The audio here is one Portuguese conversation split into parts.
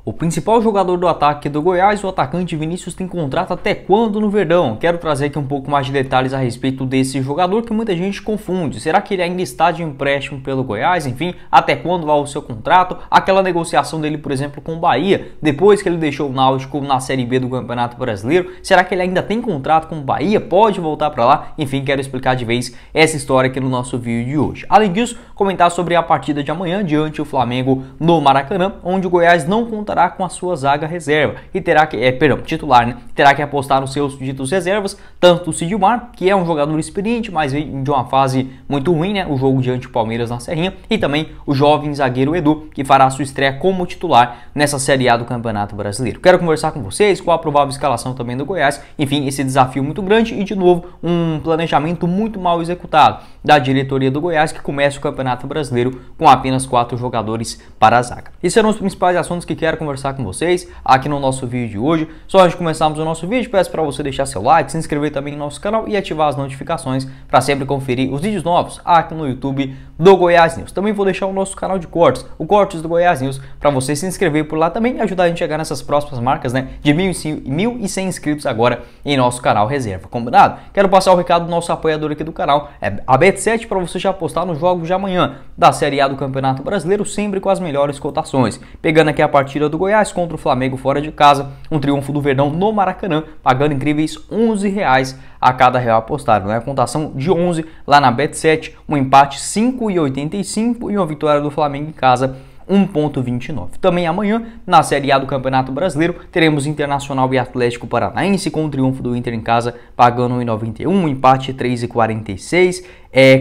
O principal jogador do ataque do Goiás, o atacante Vinícius, tem contrato até quando no Verdão? Quero trazer aqui um pouco mais de detalhes a respeito desse jogador que muita gente confunde. Será que ele ainda está de empréstimo pelo Goiás? Enfim, até quando vai o seu contrato? Aquela negociação dele, por exemplo, com o Bahia, depois que ele deixou o Náutico na Série B do Campeonato Brasileiro, será que ele ainda tem contrato com o Bahia? Pode voltar para lá? Enfim, quero explicar de vez essa história aqui no nosso vídeo de hoje. Além disso, comentar sobre a partida de amanhã diante do Flamengo no Maracanã, onde o Goiás não contará com a sua zaga reserva e terá que, titular, né? Terá que apostar nos seus ditos reservas, tanto o Sidmar, que é um jogador experiente, mas vem de uma fase muito ruim, né? O jogo diante do Palmeiras na Serrinha, e também o jovem zagueiro Edu, que fará sua estreia como titular nessa Série A do Campeonato Brasileiro. Quero conversar com vocês qual a provável escalação também do Goiás, enfim, esse desafio muito grande e, de novo, um planejamento muito mal executado da diretoria do Goiás, que começa o Campeonato Brasileiro com apenas 4 jogadores para a zaga. Esses serão os principais assuntos que quero conversar com vocês aqui no nosso vídeo de hoje. Só antes de começarmos o nosso vídeo, peço para você deixar seu like, se inscrever também no nosso canal e ativar as notificações para sempre conferir os vídeos novos aqui no YouTube do Goiás News. Também vou deixar o nosso canal de cortes, o Cortes do Goiás News, para você se inscrever por lá também e ajudar a gente a chegar nessas próximas marcas, né, de 1.100 inscritos agora em nosso canal reserva, combinado? Quero passar o recado do nosso apoiador aqui do canal, a Bet7, para você já apostar nos jogos de amanhã da Série A do Campeonato Brasileiro, sempre com as melhores cotações. Pegando aqui a partida do Goiás contra o Flamengo fora de casa, um triunfo do Verdão no Maracanã, pagando incríveis R$11 a cada real apostado, né? A contação de 11 lá na Bet7, um empate 5,85 e uma vitória do Flamengo em casa 1,29. Também amanhã, na Série A do Campeonato Brasileiro, teremos Internacional e Atlético Paranaense com o triunfo do Inter em casa, pagando 1,91, um empate 3,46.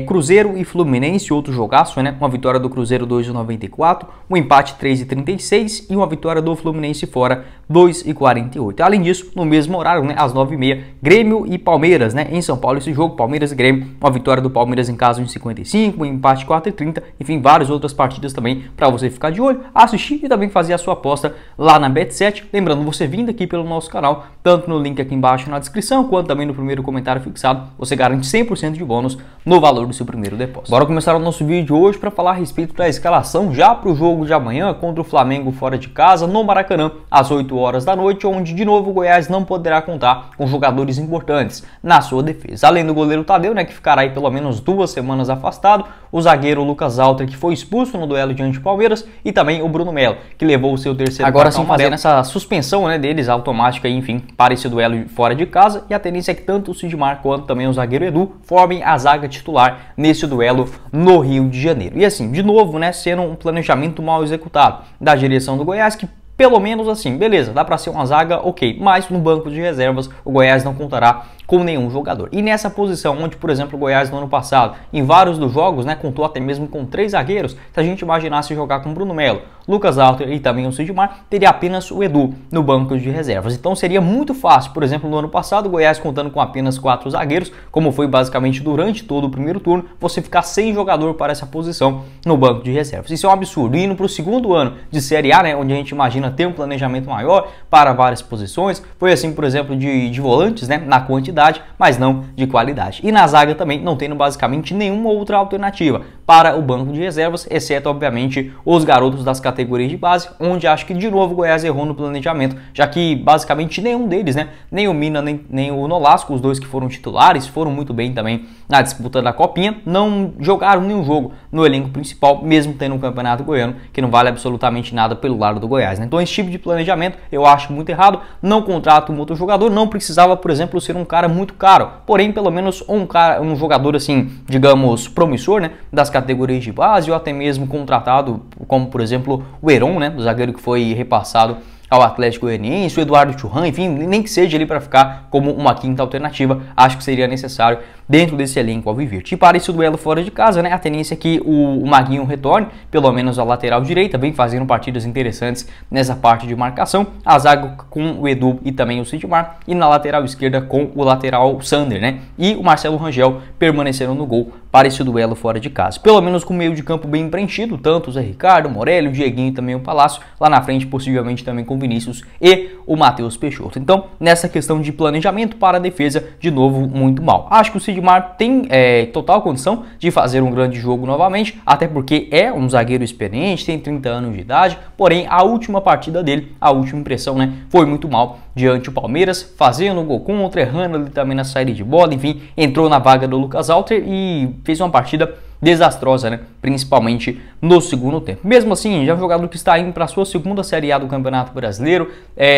Cruzeiro e Fluminense, outro jogaço, né? Uma vitória do Cruzeiro 2,94, um empate 3,36 e uma vitória do Fluminense fora 2,48. Além disso, no mesmo horário, né, às 9h30, Grêmio e Palmeiras, né? Em São Paulo, esse jogo, Palmeiras e Grêmio, uma vitória do Palmeiras em casa 1,55, um empate 4,30, enfim, várias outras partidas também para você ficar de olho, assistir e também fazer a sua aposta lá na Bet7. Lembrando, você vindo aqui pelo nosso canal, tanto no link aqui embaixo na descrição, quanto também no primeiro comentário fixado, você garante 100% de bônus no valor do seu primeiro depósito. Bora começar o nosso vídeo de hoje para falar a respeito da escalação já para o jogo de amanhã contra o Flamengo fora de casa no Maracanã às 8 horas da noite, onde de novo o Goiás não poderá contar com jogadores importantes na sua defesa. Além do goleiro Tadeu, né, que ficará aí pelo menos 2 semanas afastado, o zagueiro Lucas Alter, que foi expulso no duelo diante do Palmeiras, e também o Bruno Melo, que levou o seu terceiro agora sim fazendo essa suspensão, né, deles automática, enfim, para esse duelo fora de casa, e a tendência é que tanto o Sidmar quanto também o zagueiro Edu formem a zaga titular nesse duelo no Rio de Janeiro. E assim, de novo, né, sendo um planejamento mal executado da direção do Goiás, que pelo menos assim, beleza, dá para ser uma zaga ok, mas no banco de reservas o Goiás não contará com nenhum jogador. E nessa posição, onde, por exemplo, o Goiás no ano passado, em vários dos jogos, né, contou até mesmo com 3 zagueiros, se a gente imaginasse jogar com Bruno Melo, Lucas Alter e também o Sidmar, teria apenas o Edu no banco de reservas. Então seria muito fácil, por exemplo, no ano passado, o Goiás contando com apenas 4 zagueiros, como foi basicamente durante todo o primeiro turno, você ficar sem jogador para essa posição no banco de reservas. Isso é um absurdo. E indo para o segundo ano de Série A, né, onde a gente imagina ter um planejamento maior para várias posições, foi assim, por exemplo, de volantes, né, na quantidade, mas não de qualidade. E na zaga também não tendo basicamente nenhuma outra alternativa para o banco de reservas, exceto, obviamente, os garotos das categorias de base, onde acho que de novo o Goiás errou no planejamento, já que basicamente nenhum deles, né, nem o Mina, nem o Nolasco, os dois que foram titulares, foram muito bem também na disputa da Copinha, não jogaram nenhum jogo no elenco principal, mesmo tendo um campeonato goiano que não vale absolutamente nada pelo lado do Goiás, né? Então esse tipo de planejamento eu acho muito errado. Não contrata um outro jogador, não precisava, por exemplo, ser um cara muito caro, porém pelo menos um jogador assim, digamos, promissor, né, das categorias de base, ou até mesmo contratado, como por exemplo o Heron, né, do zagueiro que foi repassado ao Atlético Goianiense, o Eduardo Churran, enfim, nem que seja ali para ficar como uma quinta alternativa, acho que seria necessário dentro desse elenco alviverde. E para esse duelo fora de casa, né, a tendência é que o Maguinho retorne, pelo menos a lateral direita, vem fazendo partidas interessantes nessa parte de marcação, a zaga com o Edu e também o Sidmar, e na lateral esquerda com o lateral Sander, né, e o Marcelo Rangel permaneceram no gol para esse duelo fora de casa. Pelo menos com o meio de campo bem preenchido, tanto o Zé Ricardo, o Morelli, o Dieguinho e também o Palácio, lá na frente possivelmente também com o Vinícius e o Matheus Peixoto. Então, nessa questão de planejamento para a defesa, de novo, muito mal. Acho que o Sidmar tem total condição de fazer um grande jogo novamente, até porque é um zagueiro experiente, tem 30 anos de idade, porém a última partida dele, a última impressão, né, foi muito mal diante do Palmeiras, fazendo um gol contra, errando ali também na saída de bola, enfim, entrou na vaga do Lucas Alter e fez uma partida desastrosa, né? Principalmente no segundo tempo. Mesmo assim, já é um jogador que está indo para a sua segunda Série A do Campeonato Brasileiro,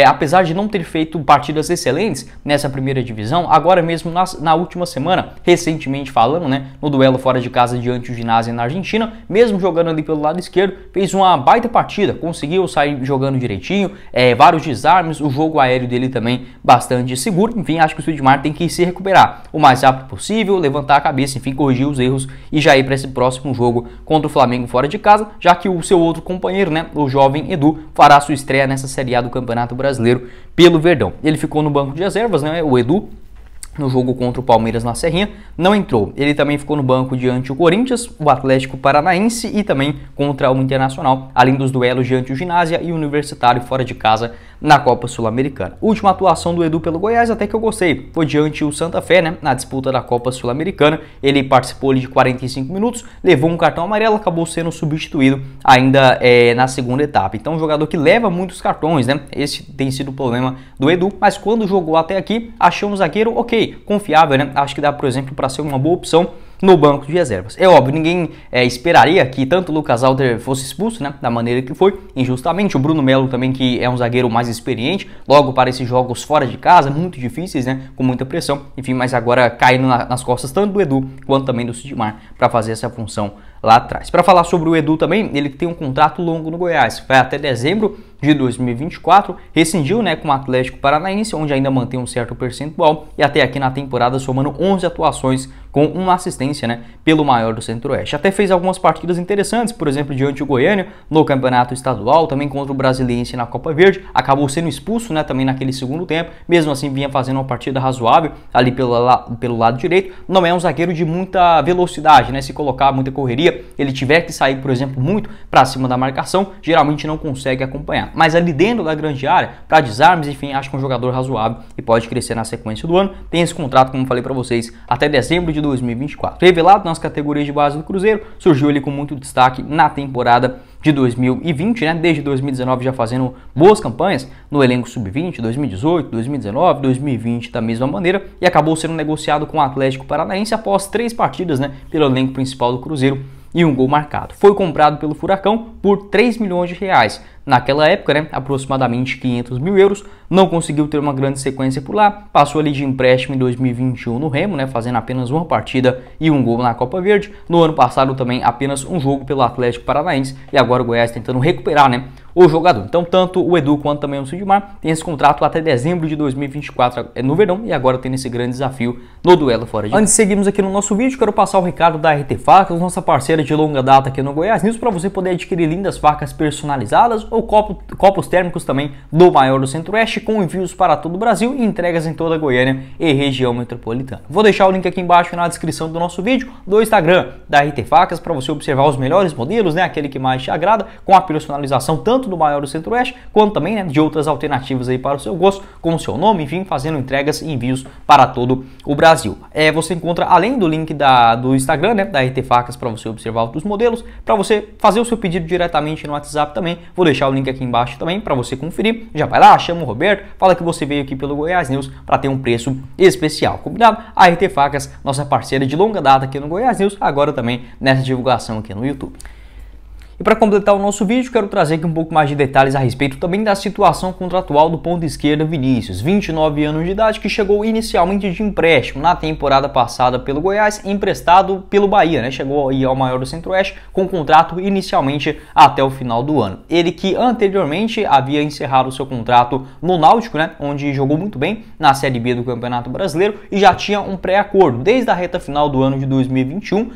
apesar de não ter feito partidas excelentes nessa primeira divisão, agora mesmo na última semana, recentemente falando, né? No duelo fora de casa diante do Ginásio na Argentina, mesmo jogando ali pelo lado esquerdo, fez uma baita partida, conseguiu sair jogando direitinho, vários desarmes, o jogo aéreo dele também bastante seguro. Enfim, acho que o Sidmar tem que se recuperar o mais rápido possível, levantar a cabeça, enfim, corrigir os erros e já ir para esse próximo jogo contra o Flamengo fora de casa, já que o seu outro companheiro, né, o jovem Edu, fará sua estreia nessa Série A do Campeonato Brasileiro pelo Verdão. Ele ficou no banco de reservas, né, o Edu, no jogo contra o Palmeiras na Serrinha, não entrou. Ele também ficou no banco diante do Corinthians, o Atlético Paranaense e também contra o Internacional, além dos duelos diante do Ginásio e o Universitário fora de casa na Copa Sul-Americana. Última atuação do Edu pelo Goiás, até que eu gostei, foi diante o Santa Fé, né, na disputa da Copa Sul-Americana. Ele participou ali de 45 minutos, levou um cartão amarelo, acabou sendo substituído ainda na segunda etapa. Então, um jogador que leva muitos cartões, né? Esse tem sido o problema do Edu, mas quando jogou até aqui, achou um zagueiro ok, confiável, né? Acho que dá, por exemplo, para ser uma boa opção no banco de reservas. É óbvio, ninguém esperaria que tanto o Lucas Alter fosse expulso, né, da maneira que foi, injustamente. O Bruno Melo também, que é um zagueiro mais experiente, logo para esses jogos fora de casa, muito difíceis, né, com muita pressão, enfim, mas agora caindo nas costas tanto do Edu quanto também do Sidmar para fazer essa função lá atrás. Para falar sobre o Edu também, ele tem um contrato longo no Goiás, vai até dezembro de 2024, rescindiu, né, com o Atlético Paranaense, onde ainda mantém um certo percentual, e até aqui na temporada somando 11 atuações com uma assistência, né, pelo maior do Centro-Oeste. Até fez algumas partidas interessantes, por exemplo, diante do Goiânia no Campeonato Estadual, também contra o Brasiliense na Copa Verde, acabou sendo expulso, né, também naquele segundo tempo, mesmo assim vinha fazendo uma partida razoável ali pelo lado direito. Não é um zagueiro de muita velocidade, né, se colocar muita correria, ele tiver que sair, por exemplo, muito para cima da marcação, geralmente não consegue acompanhar. Mas ali dentro da grande área, para desarmes, enfim, acho que é um jogador razoável e pode crescer na sequência do ano. Tem esse contrato, como falei para vocês, até dezembro de 2024. Revelado nas categorias de base do Cruzeiro, surgiu ele com muito destaque na temporada de 2020, né? Desde 2019 já fazendo boas campanhas no elenco sub-20, 2018, 2019, 2020 da mesma maneira, e acabou sendo negociado com o Atlético Paranaense após 3 partidas, né, pelo elenco principal do Cruzeiro e um gol marcado. Foi comprado pelo Furacão por 3 milhões de reais. Naquela época, né, aproximadamente 500 mil euros, não conseguiu ter uma grande sequência por lá, passou ali de empréstimo em 2021 no Remo, né, fazendo apenas uma partida e um gol na Copa Verde. No ano passado também apenas um jogo pelo Atlético Paranaense, e agora o Goiás tentando recuperar, né, o jogador. Então, tanto o Edu quanto também o Sidmar tem esse contrato até dezembro de 2024 no Verdão, e agora tem esse grande desafio no duelo fora de casa. Antes de seguirmos aqui no nosso vídeo, quero passar o recado da RT Facas, nossa parceira de longa data aqui no Goiás News, para você poder adquirir lindas facas personalizadas ou copos térmicos também do maior do Centro-Oeste, com envios para todo o Brasil e entregas em toda a Goiânia e região metropolitana. Vou deixar o link aqui embaixo na descrição do nosso vídeo, do Instagram da RT Facas, para você observar os melhores modelos, né, aquele que mais te agrada, com a personalização tanto do maior do Centro-Oeste, quanto também, né, de outras alternativas aí para o seu gosto, com o seu nome, enfim, fazendo entregas e envios para todo o Brasil. Você encontra, além do link do Instagram, né, da RT Facas, para você observar outros modelos, para você fazer o seu pedido diretamente no WhatsApp também. Vou deixar o link aqui embaixo também para você conferir. Já vai lá, chama o Roberto, fala que você veio aqui pelo Goiás News para ter um preço especial, combinado? A RT Facas, nossa parceira de longa data aqui no Goiás News, agora também nessa divulgação aqui no YouTube. E para completar o nosso vídeo, quero trazer aqui um pouco mais de detalhes a respeito também da situação contratual do ponta esquerda Vinícius, 29 anos de idade, que chegou inicialmente de empréstimo na temporada passada pelo Goiás, emprestado pelo Bahia, né? Chegou aí ao maior do Centro-Oeste com contrato inicialmente até o final do ano. Ele que anteriormente havia encerrado o seu contrato no Náutico, né? Onde jogou muito bem na Série B do Campeonato Brasileiro e já tinha um pré-acordo desde a reta final do ano de 2021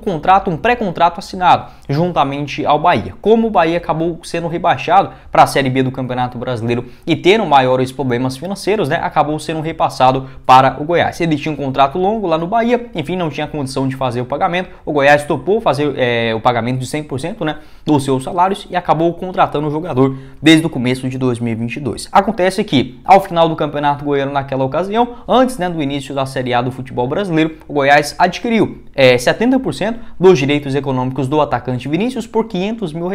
com um pré-contrato assinado juntamente ao Bahia. Como o Bahia acabou sendo rebaixado para a Série B do Campeonato Brasileiro e tendo maiores problemas financeiros, né, acabou sendo repassado para o Goiás. Ele tinha um contrato longo lá no Bahia, enfim, não tinha condição de fazer o pagamento. O Goiás topou fazer o pagamento de 100%, né, dos seus salários e acabou contratando o jogador desde o começo de 2022. Acontece que, ao final do Campeonato Goiano naquela ocasião, antes, né, do início da Série A do futebol brasileiro, o Goiás adquiriu 70% dos direitos econômicos do atacante Vinícius por R$500 mil.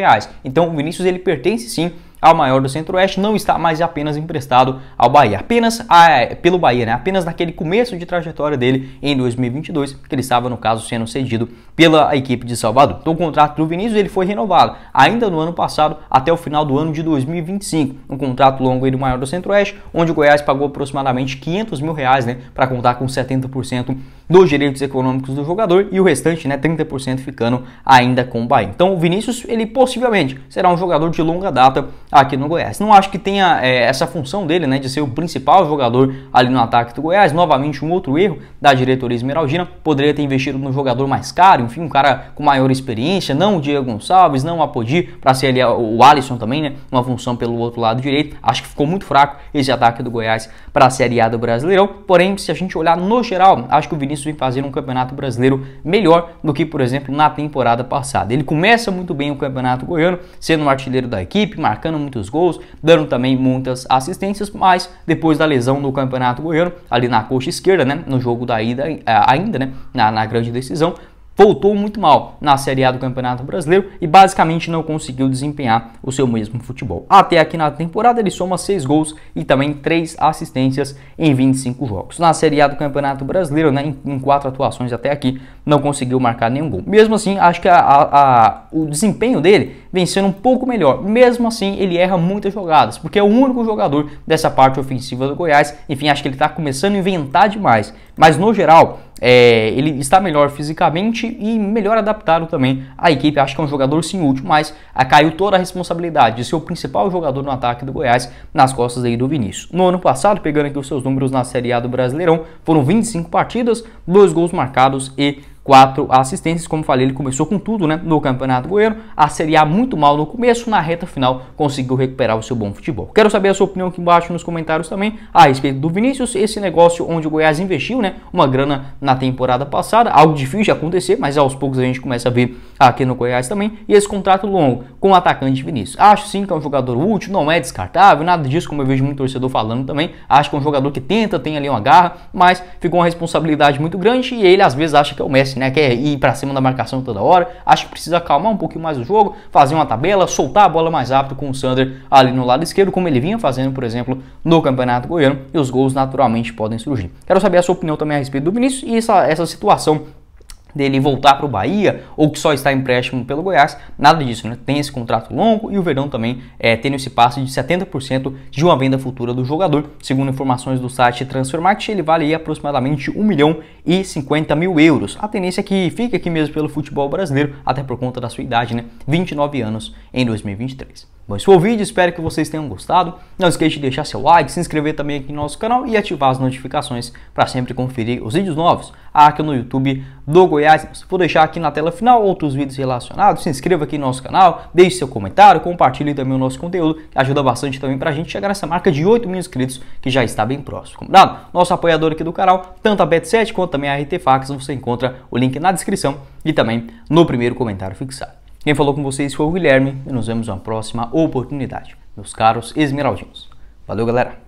Então o Vinícius ele pertence sim ao maior do Centro-Oeste, não está mais apenas emprestado ao Bahia, pelo Bahia, né? Apenas naquele começo de trajetória dele em 2022, que ele estava, no caso, sendo cedido pela equipe de Salvador. Então o contrato do Vinícius ele foi renovado ainda no ano passado até o final do ano de 2025, um contrato longo aí do maior do Centro-Oeste, onde o Goiás pagou aproximadamente R$500 mil, né, para contar com 70% dos direitos econômicos do jogador e o restante, né, 30% ficando ainda com o Bahia. Então o Vinícius, ele possivelmente será um jogador de longa data aqui no Goiás. Não acho que tenha essa função dele, né, de ser o principal jogador ali no ataque do Goiás. Novamente um outro erro da diretoria esmeraldina, poderia ter investido no jogador mais caro, enfim, um cara com maior experiência, não o Diego Gonçalves, não o Apodi, para ser ali o Alisson também, né, uma função pelo outro lado direito. Acho que ficou muito fraco esse ataque do Goiás para a Série A do Brasileirão. Porém, se a gente olhar no geral, acho que o Vinícius vem fazendo um campeonato brasileiro melhor do que, por exemplo, na temporada passada. Ele começa muito bem o campeonato goiano, sendo um artilheiro da equipe, marcando muitos gols, dando também muitas assistências, mas depois da lesão no campeonato goiano, ali na coxa esquerda, né, no jogo da ida, ainda, né, na grande decisão, voltou muito mal na Série A do Campeonato Brasileiro e basicamente não conseguiu desempenhar o seu mesmo futebol. Até aqui na temporada ele soma 6 gols e também 3 assistências em 25 jogos. Na Série A do Campeonato Brasileiro, né, em 4 atuações até aqui, não conseguiu marcar nenhum gol. Mesmo assim, acho que o desempenho dele vem sendo um pouco melhor. Mesmo assim, ele erra muitas jogadas, porque é o único jogador dessa parte ofensiva do Goiás. Enfim, acho que ele está começando a inventar demais. Mas no geral, ele está melhor fisicamente e melhor adaptado também à equipe. Acho que é um jogador sim útil, mas caiu toda a responsabilidade de ser o principal jogador no ataque do Goiás nas costas aí do Vinícius. No ano passado, pegando aqui os seus números na Série A do Brasileirão, foram 25 partidas, 2 gols marcados e 4 assistências. Como falei, ele começou com tudo, né, no Campeonato Goiano. A Série A muito mal no começo, na reta final conseguiu recuperar o seu bom futebol. Quero saber a sua opinião aqui embaixo nos comentários também a respeito do Vinícius, esse negócio onde o Goiás investiu, né, uma grana na temporada passada, algo difícil de acontecer, mas aos poucos a gente começa a ver aqui no Goiás também, e esse contrato longo com o atacante Vinícius. Acho sim que é um jogador útil, não é descartável, nada disso, como eu vejo muito torcedor falando também. Acho que é um jogador que tem ali uma garra, mas ficou uma responsabilidade muito grande e ele às vezes acha que é o Messi, né, quer ir para cima da marcação toda hora. Acho que precisa acalmar um pouquinho mais o jogo, fazer uma tabela, soltar a bola mais rápido com o Sander ali no lado esquerdo, como ele vinha fazendo, por exemplo, no Campeonato Goiano, e os gols naturalmente podem surgir. Quero saber a sua opinião também a respeito do Vinícius e essa situação dele voltar para o Bahia ou que só está empréstimo pelo Goiás. Nada disso, né? Tem esse contrato longo e o Verdão também tendo esse passe de 70% de uma venda futura do jogador. Segundo informações do site Transfermarkt, ele vale aí aproximadamente 1.050.000 euros. A tendência é que fique aqui mesmo pelo futebol brasileiro, até por conta da sua idade, né? 29 anos em 2023. Bom, esse foi o vídeo, espero que vocês tenham gostado. Não esqueça de deixar seu like, se inscrever também aqui no nosso canal e ativar as notificações para sempre conferir os vídeos novos aqui no YouTube do Goiás. Vou deixar aqui na tela final outros vídeos relacionados. Se inscreva aqui no nosso canal, deixe seu comentário, compartilhe também o nosso conteúdo, que ajuda bastante também para a gente chegar nessa marca de 8 mil inscritos, que já está bem próximo. Combinado? Nosso apoiador aqui do canal, tanto a Bet7 quanto também a RT Facts, você encontra o link na descrição e também no primeiro comentário fixado. Quem falou com vocês foi o Guilherme e nos vemos na próxima oportunidade, meus caros esmeraldinos. Valeu, galera!